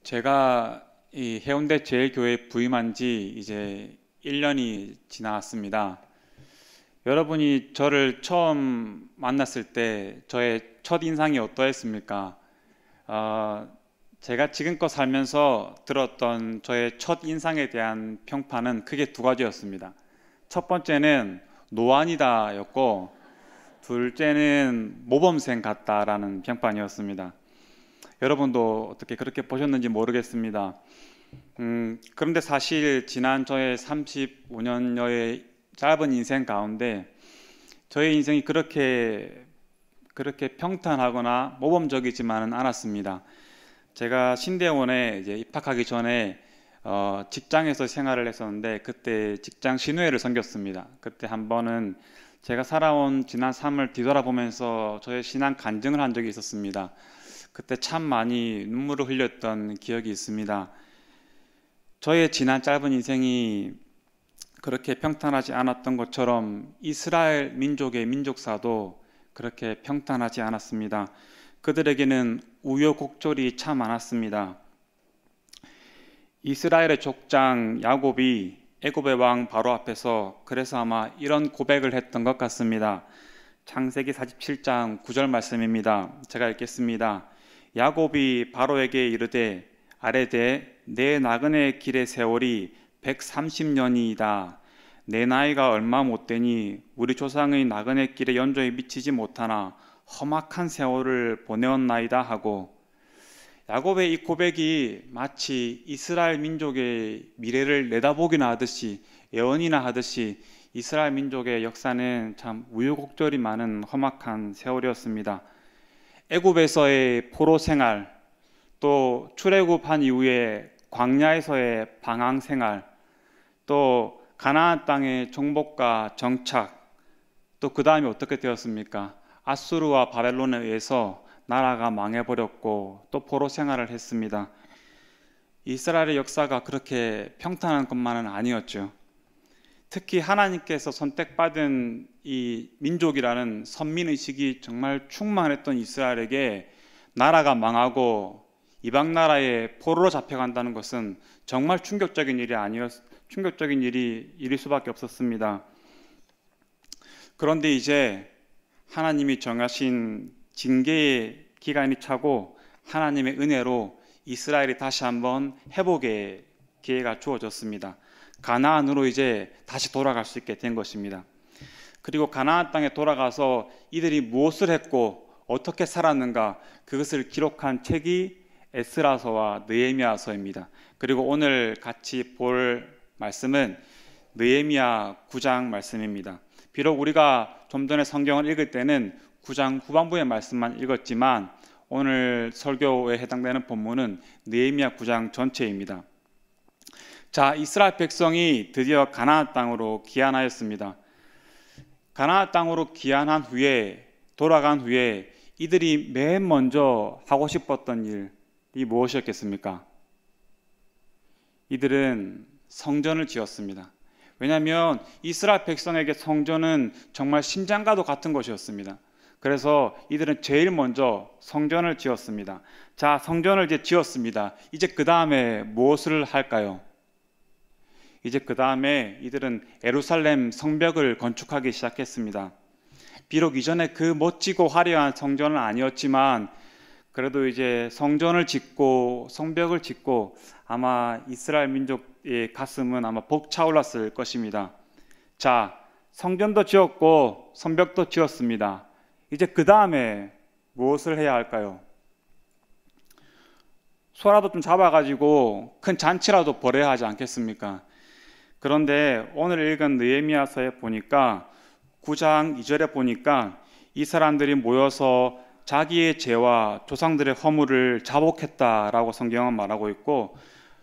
제가 이 해운대 제일교회 부임한 지 이제 1년이 지났습니다. 여러분이 저를 처음 만났을 때 저의 첫 인상이 어떠했습니까? 어, 제가 지금껏 살면서 들었던 저의 첫 인상에 대한 평판은 크게 두 가지였습니다. 첫 번째는 노안이다였고, 둘째는 모범생 같다라는 평판이었습니다. 여러분도 어떻게 그렇게 보셨는지 모르겠습니다. 그런데 사실 지난 저의 35년여의 짧은 인생 가운데 저의 인생이 그렇게 평탄하거나 모범적이지만은 않았습니다. 제가 신대원에 이제 입학하기 전에 직장에서 생활을 했었는데, 그때 직장 신우회를 섬겼습니다. 그때 한 번은 제가 살아온 지난 삶을 뒤돌아보면서 저의 신앙 간증을 한 적이 있었습니다. 그때 참 많이 눈물을 흘렸던 기억이 있습니다. 저의 지난 짧은 인생이 그렇게 평탄하지 않았던 것처럼 이스라엘 민족의 민족사도 그렇게 평탄하지 않았습니다. 그들에게는 우여곡절이 참 많았습니다. 이스라엘의 족장 야곱이 애굽의 왕 바로 앞에서 그래서 아마 이런 고백을 했던 것 같습니다. 창세기 47장 9절 말씀입니다. 제가 읽겠습니다. 야곱이 바로에게 이르되 아뢰되 내 나그네 길의 세월이 130년이다. 내 나이가 얼마 못되니 우리 조상의 나그네 길의 연조에 미치지 못하나 험악한 세월을 보내었나이다 하고, 야곱의 이 고백이 마치 이스라엘 민족의 미래를 내다보기나 하듯이, 예언이나 하듯이 이스라엘 민족의 역사는 참 우여곡절이 많은 험악한 세월이었습니다. 애굽에서의 포로 생활, 또 출애굽한 이후에 광야에서의 방황 생활, 또 가나안 땅의 정복과 정착, 또 그 다음에 어떻게 되었습니까? 아수르와 바벨론에 의해서 나라가 망해버렸고 또 포로 생활을 했습니다. 이스라엘의 역사가 그렇게 평탄한 것만은 아니었죠. 특히 하나님께서 선택받은 이 민족이라는 선민의식이 정말 충만했던 이스라엘에게 나라가 망하고 이방 나라에 포로로 잡혀간다는 것은 정말 충격적인 일일 수밖에 없었습니다. 그런데 이제 하나님이 정하신 징계의 기간이 차고 하나님의 은혜로 이스라엘이 다시 한번 회복의 기회가 주어졌습니다. 가나안으로 이제 다시 돌아갈 수 있게 된 것입니다. 그리고 가나안 땅에 돌아가서 이들이 무엇을 했고 어떻게 살았는가, 그것을 기록한 책이 에스라서와 느헤미야서입니다. 그리고 오늘 같이 볼 말씀은 느헤미야 9장 말씀입니다. 비록 우리가 좀 전에 성경을 읽을 때는 9장 후반부의 말씀만 읽었지만 오늘 설교에 해당되는 본문은 느헤미야 9장 전체입니다. 자, 이스라엘 백성이 드디어 가나안 땅으로 귀환하였습니다. 가나안 땅으로 귀환한 후에, 돌아간 후에 이들이 맨 먼저 하고 싶었던 일이 무엇이었겠습니까? 이들은 성전을 지었습니다. 왜냐하면 이스라엘 백성에게 성전은 정말 심장과도 같은 것이었습니다. 그래서 이들은 제일 먼저 성전을 지었습니다. 자, 성전을 이제 지었습니다. 이제 그 다음에 무엇을 할까요? 이제 그 다음에 이들은 예루살렘 성벽을 건축하기 시작했습니다. 비록 이전에 그 멋지고 화려한 성전은 아니었지만 그래도 이제 성전을 짓고 성벽을 짓고 아마 이스라엘 민족의 가슴은 아마 벅차올랐을 것입니다. 자, 성전도 지었고 성벽도 지었습니다. 이제 그 다음에 무엇을 해야 할까요? 소라도 좀 잡아가지고 큰 잔치라도 벌여야 하지 않겠습니까? 그런데 오늘 읽은 느헤미야서에 보니까 9장 2절에 보니까 이 사람들이 모여서 자기의 죄와 조상들의 허물을 자복했다라고 성경은 말하고 있고,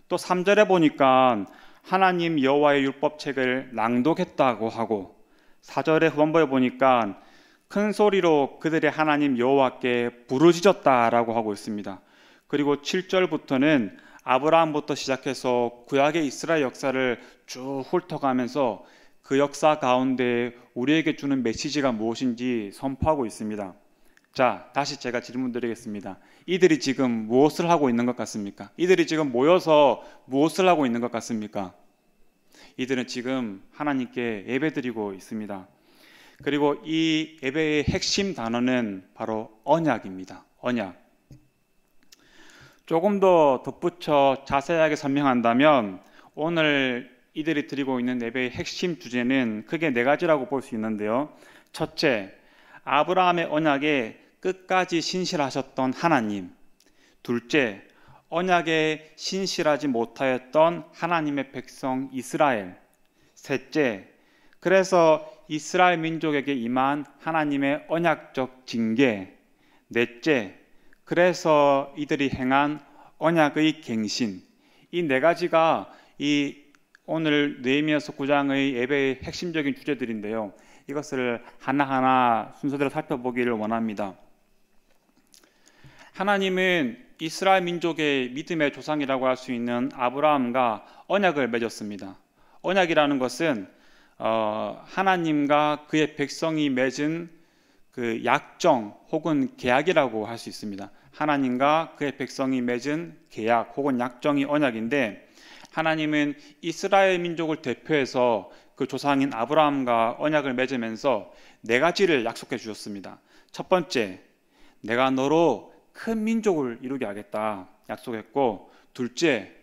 또 3절에 보니까 하나님 여호와의 율법책을 낭독했다고 하고, 4절의 후반부에 보니까 큰 소리로 그들의 하나님 여호와께 부르짖었다라고 하고 있습니다. 그리고 7절부터는 아브라함부터 시작해서 구약의 이스라엘 역사를 쭉 훑어가면서 그 역사 가운데 우리에게 주는 메시지가 무엇인지 선포하고 있습니다. 자, 다시 제가 질문 드리겠습니다. 이들이 지금 무엇을 하고 있는 것 같습니까? 이들이 지금 모여서 무엇을 하고 있는 것 같습니까? 이들은 지금 하나님께 예배드리고 있습니다. 그리고 이 예배의 핵심 단어는 바로 언약입니다. 언약. 조금 더 덧붙여 자세하게 설명한다면 오늘 이들이 드리고 있는 예배의 핵심 주제는 크게 네 가지라고 볼 수 있는데요. 첫째, 아브라함의 언약에 끝까지 신실하셨던 하나님. 둘째, 언약에 신실하지 못하였던 하나님의 백성 이스라엘. 셋째, 그래서 이스라엘 민족에게 임한 하나님의 언약적 징계. 넷째, 그래서 이들이 행한 언약의 갱신. 이 네 가지가 이 오늘 느헤미야서 9장의 예배의 핵심적인 주제들인데요. 이것을 하나하나 순서대로 살펴보기를 원합니다. 하나님은 이스라엘 민족의 믿음의 조상이라고 할 수 있는 아브라함과 언약을 맺었습니다. 언약이라는 것은 하나님과 그의 백성이 맺은 그 약정 혹은 계약이라고 할 수 있습니다. 하나님과 그의 백성이 맺은 계약 혹은 약정이 언약인데, 하나님은 이스라엘 민족을 대표해서 그 조상인 아브라함과 언약을 맺으면서 네 가지를 약속해 주셨습니다. 첫 번째, 내가 너로 큰 민족을 이루게 하겠다 약속했고, 둘째,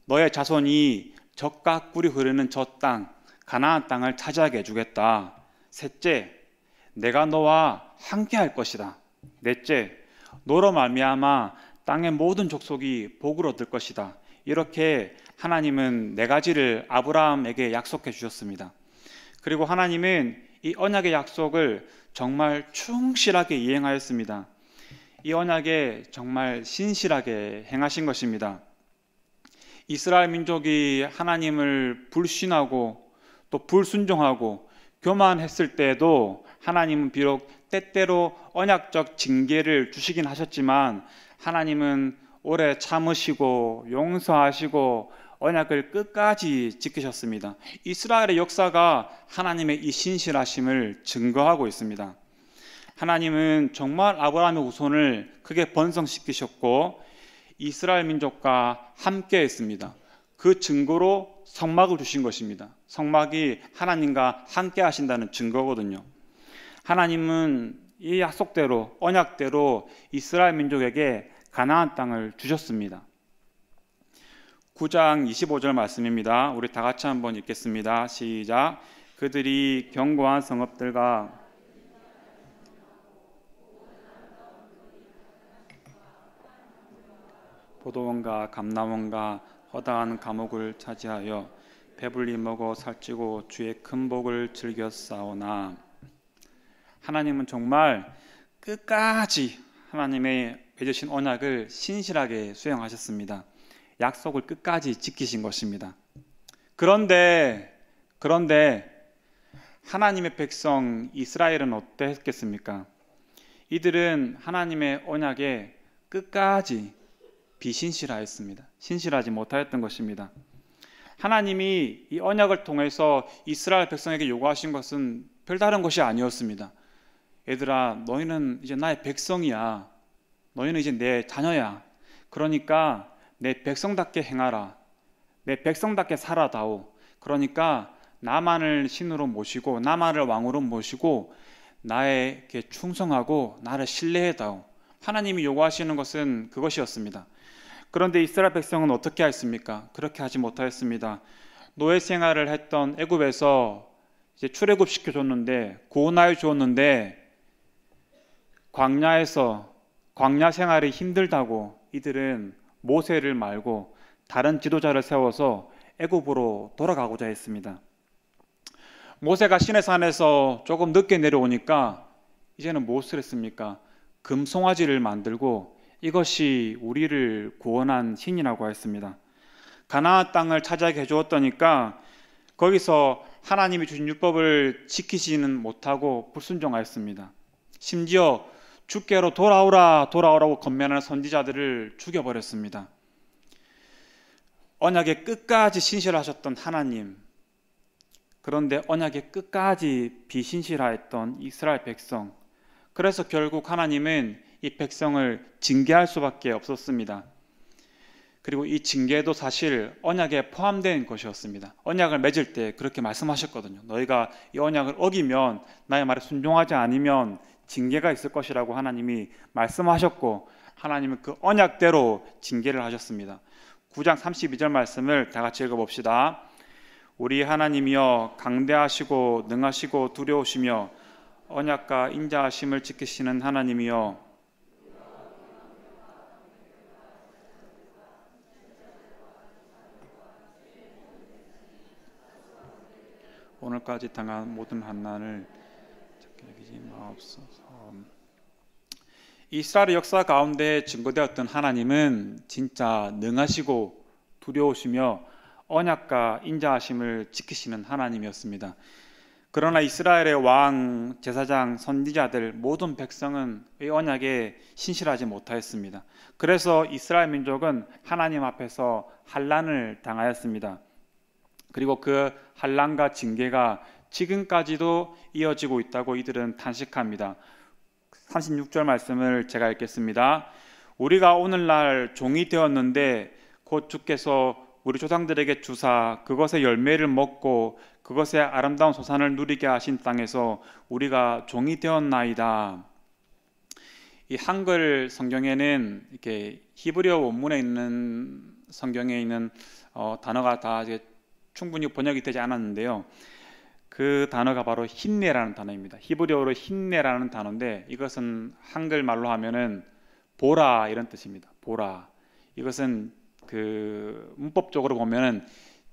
너의 자손이 젖과 꿀이 흐르는 저 땅, 가나안 땅을 차지하게 해주겠다. 셋째, 내가 너와 함께 할 것이다. 넷째, 너로 말미암아 땅의 모든 족속이 복을 얻을 것이다. 이렇게 하나님은 네 가지를 아브라함에게 약속해 주셨습니다. 그리고 하나님은 이 언약의 약속을 정말 충실하게 이행하였습니다. 이 언약에 정말 신실하게 행하신 것입니다. 이스라엘 민족이 하나님을 불신하고 또 불순종하고 교만했을 때에도 하나님은 비록 때때로 언약적 징계를 주시긴 하셨지만 하나님은 오래 참으시고 용서하시고 언약을 끝까지 지키셨습니다. 이스라엘의 역사가 하나님의 이 신실하심을 증거하고 있습니다. 하나님은 정말 아브라함의 후손을 크게 번성시키셨고 이스라엘 민족과 함께 했습니다. 그 증거로 성막을 주신 것입니다. 성막이 하나님과 함께 하신다는 증거거든요. 하나님은 이 약속대로 언약대로 이스라엘 민족에게 가나안 땅을 주셨습니다. 9장 25절 말씀입니다. 우리 다 같이 한번 읽겠습니다. 시작. 그들이 견고한 성읍들과 포도원과 감람원과 허다한 감옥을 차지하여 배불리 먹어 살찌고 주의 큰 복을 즐겼사오나. 하나님은 정말 끝까지 하나님의 맺으신 언약을 신실하게 수행하셨습니다. 약속을 끝까지 지키신 것입니다. 그런데 하나님의 백성 이스라엘은 어땠겠습니까? 이들은 하나님의 언약에 끝까지 비신실하였습니다. 신실하지 못하였던 것입니다. 하나님이 이 언약을 통해서 이스라엘 백성에게 요구하신 것은 별다른 것이 아니었습니다. 얘들아, 너희는 이제 나의 백성이야. 너희는 이제 내 자녀야. 그러니까 내 백성답게 행하라. 내 백성답게 살아다오. 그러니까 나만을 신으로 모시고 나만을 왕으로 모시고 나에게 충성하고 나를 신뢰해다오. 하나님이 요구하시는 것은 그것이었습니다. 그런데 이스라엘 백성은 어떻게 했습니까? 그렇게 하지 못하였습니다. 노예 생활을 했던 애굽에서 이제 출애굽 시켜줬는데, 구원하여 주었는데, 광야에서 광야 생활이 힘들다고 이들은 모세를 말고 다른 지도자를 세워서 애굽으로 돌아가고자 했습니다. 모세가 시내산에서 조금 늦게 내려오니까 이제는 무엇을 했습니까? 금송아지를 만들고 이것이 우리를 구원한 신이라고 했습니다. 가나안 땅을 차지하게 해주었다니까 거기서 하나님이 주신 율법을 지키지는 못하고 불순종하였습니다. 심지어 주께로 돌아오라고 건면하는 선지자들을 죽여버렸습니다. 언약에 끝까지 신실하셨던 하나님, 그런데 언약에 끝까지 비신실하였던 이스라엘 백성, 그래서 결국 하나님은 이 백성을 징계할 수밖에 없었습니다. 그리고 이 징계도 사실 언약에 포함된 것이었습니다. 언약을 맺을 때 그렇게 말씀하셨거든요. 너희가 이 언약을 어기면, 나의 말에 순종하지 않으면 징계가 있을 것이라고 하나님이 말씀하셨고, 하나님은 그 언약대로 징계를 하셨습니다. 9장 32절 말씀을 다 같이 읽어봅시다. 우리 하나님이여 강대하시고 능하시고 두려우시며 언약과 인자하심을 지키시는 하나님이여, 오늘까지 당한 모든 환난을 여기지 마옵소서. 이스라엘의 역사 가운데 증거되었던 하나님은 진짜 능하시고 두려우시며 언약과 인자하심을 지키시는 하나님이었습니다. 그러나 이스라엘의 왕, 제사장, 선지자들 모든 백성은 이 언약에 신실하지 못하였습니다. 그래서 이스라엘 민족은 하나님 앞에서 환난을 당하였습니다. 그리고 그 환난과 징계가 지금까지도 이어지고 있다고 이들은 탄식합니다. 36절 말씀을 제가 읽겠습니다. 우리가 오늘날 종이 되었는데 곧 주께서 우리 조상들에게 주사 그것의 열매를 먹고 그것의 아름다운 소산을 누리게 하신 땅에서 우리가 종이 되었나이다. 이 한글 성경에는 이렇게 히브리어 원문에 있는 성경에 있는 단어가 다 이제 충분히 번역이 되지 않았는데요. 그 단어가 바로 힘내라는 단어입니다. 히브리어로 힘내라는 단어인데 이것은 한글말로 하면은 보라 이런 뜻입니다. 보라. 이것은 그 문법적으로 보면은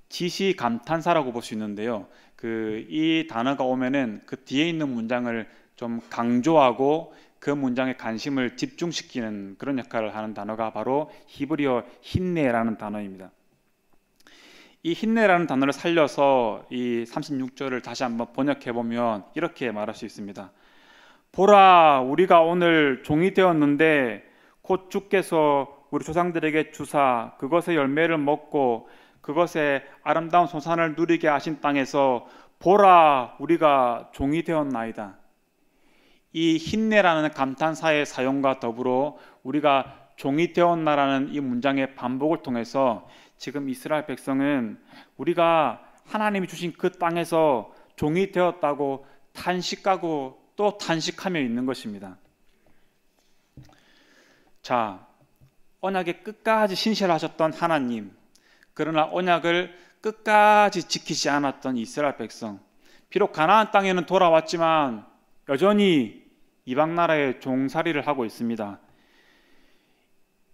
지시 감탄사라고 볼 수 있는데요. 이 단어가 오면은 그 뒤에 있는 문장을 좀 강조하고 그 문장에 관심을 집중시키는 그런 역할을 하는 단어가 바로 히브리어 힘내라는 단어입니다. 이 힘내라는 단어를 살려서 이 36절을 다시 한번 번역해 보면 이렇게 말할 수 있습니다. 보라, 우리가 오늘 종이 되었는데 곧 주께서 우리 조상들에게 주사 그것의 열매를 먹고 그것의 아름다운 소산을 누리게 하신 땅에서 보라, 우리가 종이 되었나이다. 이 힘내라는 감탄사의 사용과 더불어 우리가 종이 되었나라는 이 문장의 반복을 통해서 지금 이스라엘 백성은 우리가 하나님이 주신 그 땅에서 종이 되었다고 탄식하고 또 탄식하며 있는 것입니다. 자, 언약에 끝까지 신실하셨던 하나님, 그러나 언약을 끝까지 지키지 않았던 이스라엘 백성, 비록 가나안 땅에는 돌아왔지만 여전히 이방 나라의 종살이를 하고 있습니다.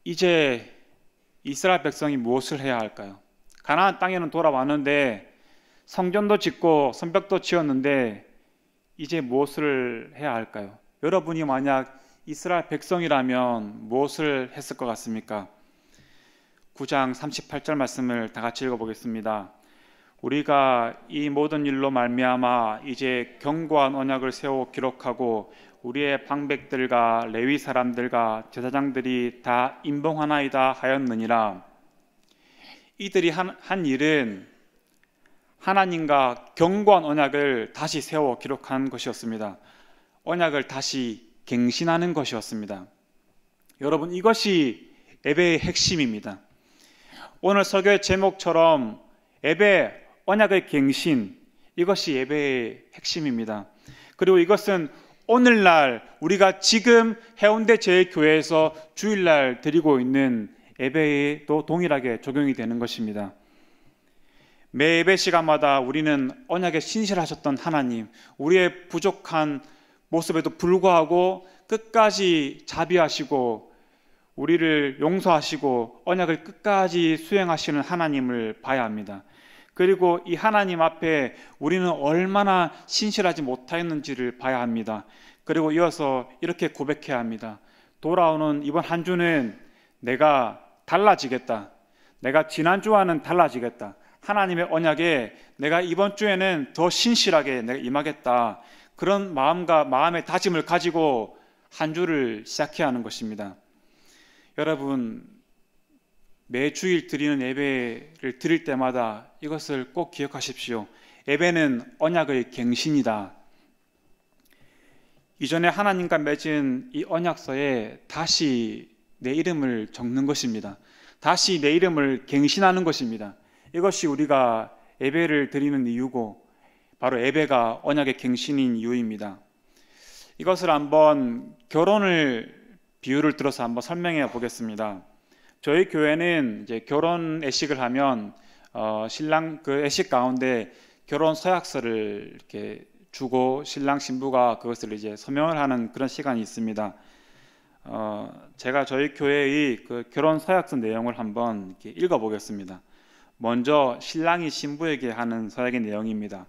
이제 이스라엘 백성이 무엇을 해야 할까요? 가나안 땅에는 돌아왔는데 성전도 짓고 성벽도 지었는데 이제 무엇을 해야 할까요? 여러분이 만약 이스라엘 백성이라면 무엇을 했을 것 같습니까? 9장 38절 말씀을 다 같이 읽어보겠습니다. 우리가 이 모든 일로 말미암아 이제 견고한 언약을 세워 기록하고 우리의 방백들과 레위 사람들과 제사장들이 다 임봉하나이다 하였느니라. 이들이 한 일은 하나님과 견고한 언약을 다시 세워 기록한 것이었습니다. 언약을 다시 갱신하는 것이었습니다. 여러분, 이것이 예배의 핵심입니다. 오늘 설교의 제목처럼 예배, 언약의 갱신, 이것이 예배의 핵심입니다. 그리고 이것은 오늘날 우리가 지금 해운대 제일교회에서 주일날 드리고 있는 예배에도 동일하게 적용이 되는 것입니다. 매 예배 시간마다 우리는 언약에 신실하셨던 하나님, 우리의 부족한 모습에도 불구하고 끝까지 자비하시고 우리를 용서하시고 언약을 끝까지 수행하시는 하나님을 봐야 합니다. 그리고 이 하나님 앞에 우리는 얼마나 신실하지 못하였는지를 봐야 합니다. 그리고 이어서 이렇게 고백해야 합니다. 돌아오는 이번 한 주는 내가 달라지겠다. 내가 지난주와는 달라지겠다. 하나님의 언약에 내가 이번 주에는 더 신실하게 내가 임하겠다. 그런 마음의 다짐을 가지고 한 주를 시작해야 하는 것입니다. 여러분, 매주일 드리는 예배를 드릴 때마다 이것을 꼭 기억하십시오. 예배는 언약의 갱신이다. 이전에 하나님과 맺은 이 언약서에 다시 내 이름을 적는 것입니다. 다시 내 이름을 갱신하는 것입니다. 이것이 우리가 예배를 드리는 이유고 바로 예배가 언약의 갱신인 이유입니다. 이것을 한번 결혼을 비유를 들어서 한번 설명해 보겠습니다. 저희 교회는 이제 결혼 예식을 하면 신랑 그 예식 가운데 결혼 서약서를 이렇게 주고 신랑 신부가 그것을 이제 서명을 하는 그런 시간이 있습니다. 제가 저희 교회의 그 결혼 서약서 내용을 한번 이렇게 읽어보겠습니다. 먼저 신랑이 신부에게 하는 서약의 내용입니다.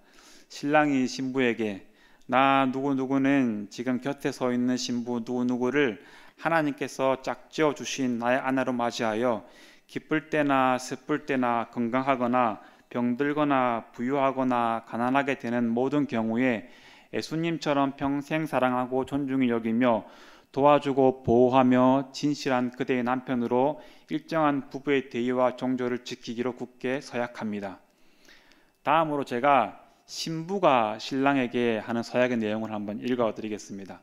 신랑이 신부에게 나 누구누구는 지금 곁에 서 있는 신부 누구누구를 하나님께서 짝지어 주신 나의 아내로 맞이하여 기쁠 때나 슬플 때나 건강하거나 병들거나 부유하거나 가난하게 되는 모든 경우에 예수님처럼 평생 사랑하고 존중히 여기며 도와주고 보호하며 진실한 그대의 남편으로 일정한 부부의 대의와 정조를 지키기로 굳게 서약합니다. 다음으로 제가 신부가 신랑에게 하는 서약의 내용을 한번 읽어드리겠습니다.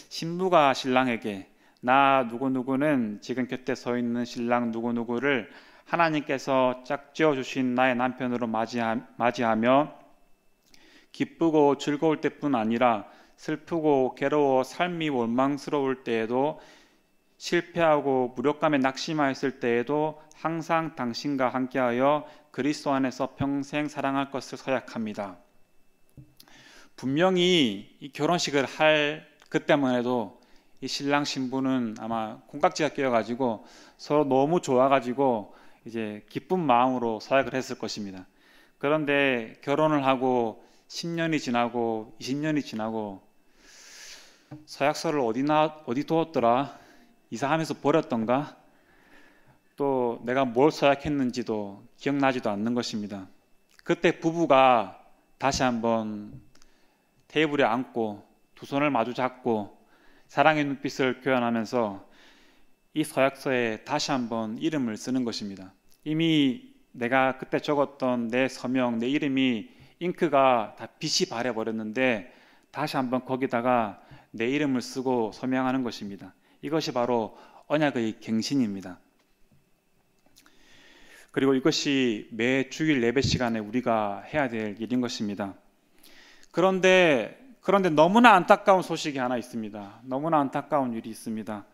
신부가 신랑에게 나 누구누구는 지금 곁에 서 있는 신랑 누구누구를 하나님께서 짝지어 주신 나의 남편으로 맞이하며 기쁘고 즐거울 때뿐 아니라 슬프고 괴로워 삶이 원망스러울 때에도 실패하고 무력감에 낙심하였을 때에도 항상 당신과 함께하여 그리스도 안에서 평생 사랑할 것을 서약합니다. 분명히 이 결혼식을 할 그때만 해도 이 신랑 신부는 아마 콩깍지가 끼어가지고 서로 너무 좋아가지고 이제 기쁜 마음으로 서약을 했을 것입니다. 그런데 결혼을 하고 10년이 지나고 20년이 지나고 서약서를 어디 두었더라? 이사하면서 버렸던가? 또 내가 뭘 서약했는지도 기억나지도 않는 것입니다. 그때 부부가 다시 한번 테이블에 앉고 두 손을 마주 잡고 사랑의 눈빛을 교환하면서 이 서약서에 다시 한번 이름을 쓰는 것입니다. 이미 내가 그때 적었던 내 서명, 내 이름이 잉크가 다 빛이 바래버렸는데 다시 한번 거기다가 내 이름을 쓰고 서명하는 것입니다. 이것이 바로 언약의 갱신입니다. 그리고 이것이 매 주일 예배 시간에 우리가 해야 될 일인 것입니다. 그런데 너무나 안타까운 소식이 하나 있습니다. 너무나 안타까운 일이 있습니다.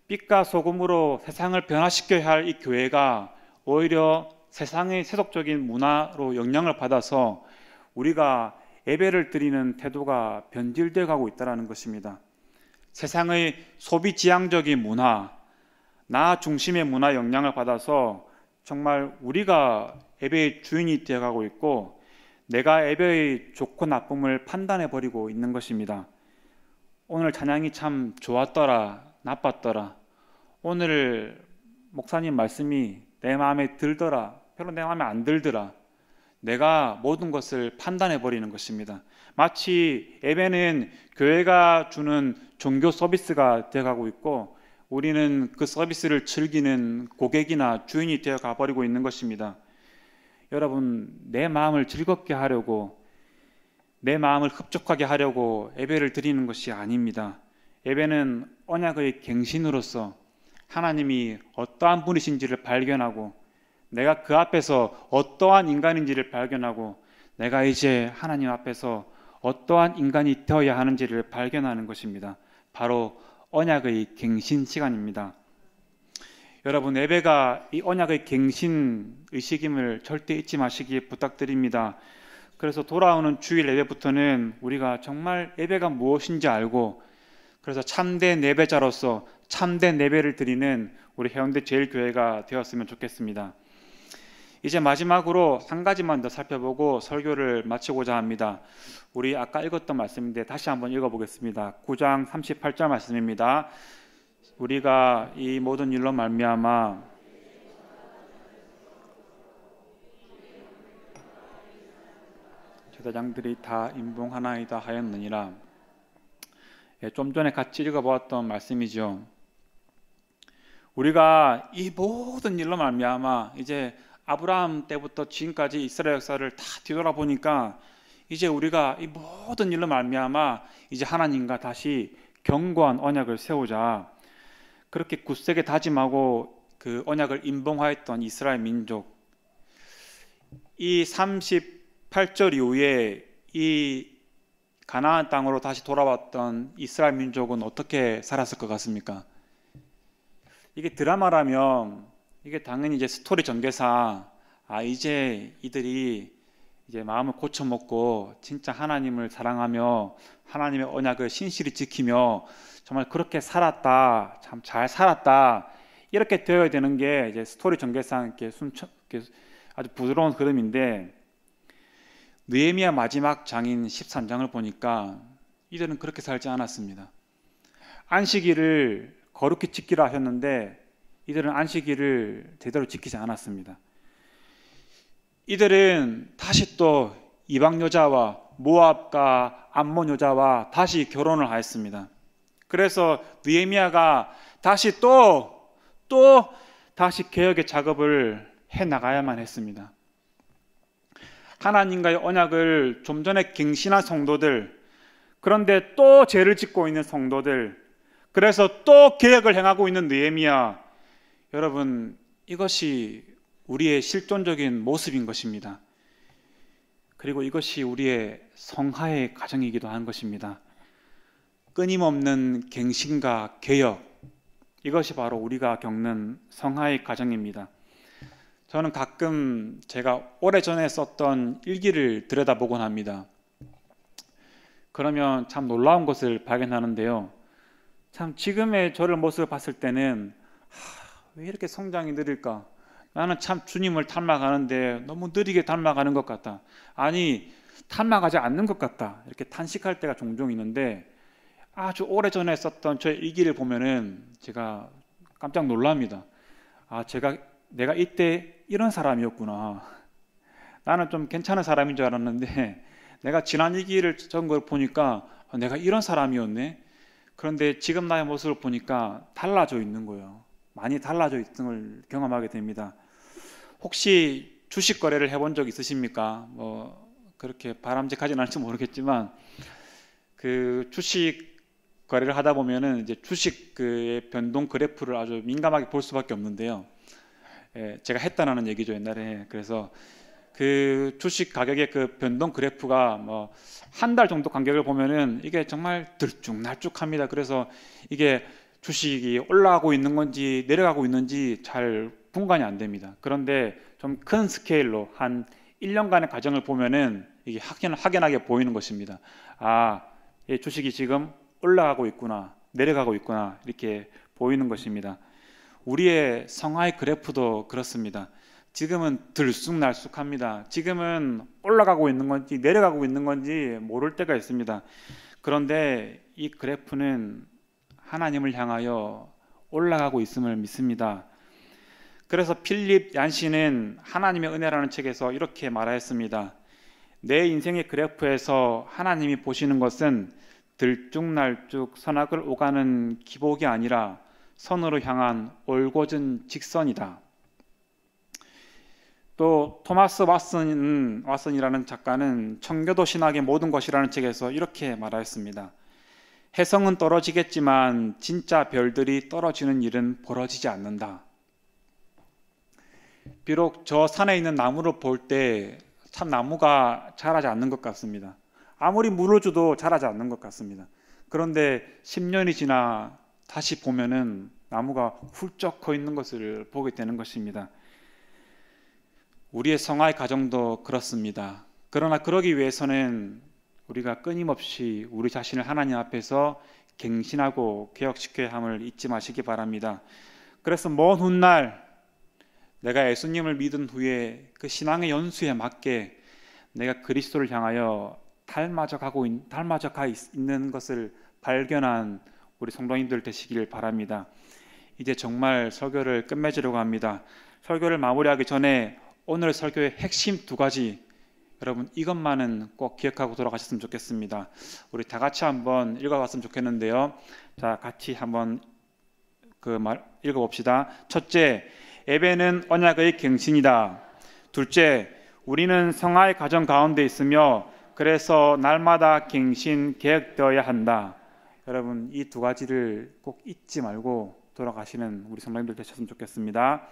빛과 소금으로 세상을 변화시켜야 할 이 교회가 오히려 세상의 세속적인 문화로 영향을 받아서 우리가 예배를 드리는 태도가 변질되어 가고 있다는 것입니다. 세상의 소비지향적인 문화, 나 중심의 문화 영향을 받아서 정말 우리가 예배의 주인이 되어 가고 있고 내가 예배의 좋고 나쁨을 판단해 버리고 있는 것입니다. 오늘 찬양이 참 좋았더라, 나빴더라. 오늘 목사님 말씀이 내 마음에 들더라, 별로 내 마음에 안 들더라. 내가 모든 것을 판단해 버리는 것입니다. 마치 예배는 교회가 주는 종교 서비스가 되어가고 있고 우리는 그 서비스를 즐기는 고객이나 주인이 되어가 버리고 있는 것입니다. 여러분, 내 마음을 즐겁게 하려고 내 마음을 흡족하게 하려고 예배를 드리는 것이 아닙니다. 예배는 언약의 갱신으로서 하나님이 어떠한 분이신지를 발견하고 내가 그 앞에서 어떠한 인간인지를 발견하고 내가 이제 하나님 앞에서 어떠한 인간이 되어야 하는지를 발견하는 것입니다. 바로 언약의 갱신 시간입니다. 여러분, 예배가 이 언약의 갱신 의식임을 절대 잊지 마시기 부탁드립니다. 그래서 돌아오는 주일 예배부터는 우리가 정말 예배가 무엇인지 알고 그래서 참된 예배자로서 참된 예배를 드리는 우리 해운대 제일교회가 되었으면 좋겠습니다. 이제 마지막으로 한 가지만 더 살펴보고 설교를 마치고자 합니다. 우리 아까 읽었던 말씀인데 다시 한번 읽어보겠습니다. 9장 38절 말씀입니다. 우리가 이 모든 일로 말미암아 제사장들이 다 임봉하나이다 하였느니라. 좀 전에 같이 읽어보았던 말씀이죠. 우리가 이 모든 일로 말미암아 이제 아브라함 때부터 지금까지 이스라엘 역사를 다 뒤돌아보니까 이제 우리가 이 모든 일로 말미암아 이제 하나님과 다시 견고한 언약을 세우자, 그렇게 굳세게 다짐하고 그 언약을 임봉하였던 이스라엘 민족, 이 38절 이후에 이 가나안 땅으로 다시 돌아왔던 이스라엘 민족은 어떻게 살았을 것 같습니까? 이게 드라마라면 이게 당연히 이제 스토리 전개상 이제 이들이 이제 마음을 고쳐먹고 진짜 하나님을 사랑하며 하나님의 언약을 신실히 지키며 정말 그렇게 살았다, 참 잘 살았다, 이렇게 되어야 되는 게 이제 스토리 전개상 이렇게 아주 부드러운 흐름인데, 느헤미야 마지막 장인 13장을 보니까 이들은 그렇게 살지 않았습니다. 안식일을 거룩히 지키라 하셨는데 이들은 안식일을 제대로 지키지 않았습니다. 이들은 다시 또 이방 여자와 모압과 암몬 여자와 다시 결혼을 하였습니다. 그래서 느헤미야가 다시 또 다시 개혁의 작업을 해 나가야만 했습니다. 하나님과의 언약을 좀 전에 갱신한 성도들, 그런데 또 죄를 짓고 있는 성도들, 그래서 또 개혁을 행하고 있는 느헤미야, 여러분, 이것이 우리의 실존적인 모습인 것입니다. 그리고 이것이 우리의 성화의 과정이기도 한 것입니다. 끊임없는 갱신과 개혁, 이것이 바로 우리가 겪는 성화의 과정입니다. 저는 가끔 제가 오래전에 썼던 일기를 들여다보곤 합니다. 그러면 참 놀라운 것을 발견하는데요. 참 지금의 저를 모습을 봤을 때는 왜 이렇게 성장이 느릴까? 나는 참 주님을 닮아가는데 너무 느리게 닮아가는 것 같다. 아니, 닮아가지 않는 것 같다. 이렇게 탄식할 때가 종종 있는데, 아주 오래전에 썼던 저의 일기를 보면은 제가 깜짝 놀랍니다. 내가 이때 이런 사람이었구나. 나는 좀 괜찮은 사람인 줄 알았는데 내가 지난 일기를 적은 걸 보니까 내가 이런 사람이었네. 그런데 지금 나의 모습을 보니까 달라져 있는 거예요. 많이 달라져 있는 걸 경험하게 됩니다. 혹시 주식 거래를 해본 적 있으십니까? 그렇게 바람직하지는 않을지 모르겠지만, 그 주식 거래를 하다 보면은 이제 주식 그 변동 그래프를 아주 민감하게 볼 수밖에 없는데요. 제가 했다는 얘기죠, 옛날에. 그래서 그 주식 가격의 그 변동 그래프가 한 달 정도 간격을 보면은 이게 정말 들쭉날쭉합니다. 그래서 이게 주식이 올라가고 있는 건지 내려가고 있는지 잘 분간이 안 됩니다. 그런데 좀 큰 스케일로 한 1년간의 과정을 보면은 이게 확연하게 보이는 것입니다. 이 주식이 지금 올라가고 있구나, 내려가고 있구나, 이렇게 보이는 것입니다. 우리의 성화의 그래프도 그렇습니다. 지금은 들쑥날쑥합니다. 지금은 올라가고 있는 건지 내려가고 있는 건지 모를 때가 있습니다. 그런데 이 그래프는 하나님을 향하여 올라가고 있음을 믿습니다. 그래서 필립 얀시는 하나님의 은혜라는 책에서 이렇게 말하였습니다. 내 인생의 그래프에서 하나님이 보시는 것은 들쭉날쭉 선악을 오가는 기복이 아니라 선으로 향한 올곧은 직선이다. 또 토마스 왓슨이라는 작가는 청교도 신학의 모든 것이라는 책에서 이렇게 말하였습니다. 해성은 떨어지겠지만 진짜 별들이 떨어지는 일은 벌어지지 않는다. 비록 저 산에 있는 나무를 볼 때 참 나무가 자라지 않는 것 같습니다. 아무리 물을 줘도 자라지 않는 것 같습니다. 그런데 10년이 지나 다시 보면은 나무가 훌쩍 커 있는 것을 보게 되는 것입니다. 우리의 성화의 과정도 그렇습니다. 그러나 그러기 위해서는 우리가 끊임없이 우리 자신을 하나님 앞에서 갱신하고 개혁시켜야 함을 잊지 마시기 바랍니다. 그래서 먼 훗날 내가 예수님을 믿은 후에 그 신앙의 연수에 맞게 내가 그리스도를 향하여 닮아져 가 있는 것을 발견한 우리 성도님들 되시길 바랍니다. 이제 정말 설교를 끝맺으려고 합니다. 설교를 마무리하기 전에 오늘 설교의 핵심 2가지, 여러분 이것만은 꼭 기억하고 돌아가셨으면 좋겠습니다. 우리 다 같이 한번 읽어봤으면 좋겠는데요. 자, 같이 한번 그 말 읽어봅시다. 첫째, 예배는 언약의 갱신이다. 둘째, 우리는 성화의 과정 가운데 있으며 그래서 날마다 갱신 계획되어야 한다. 여러분 이 두 가지를 꼭 잊지 말고 돌아가시는 우리 성도님들 되셨으면 좋겠습니다.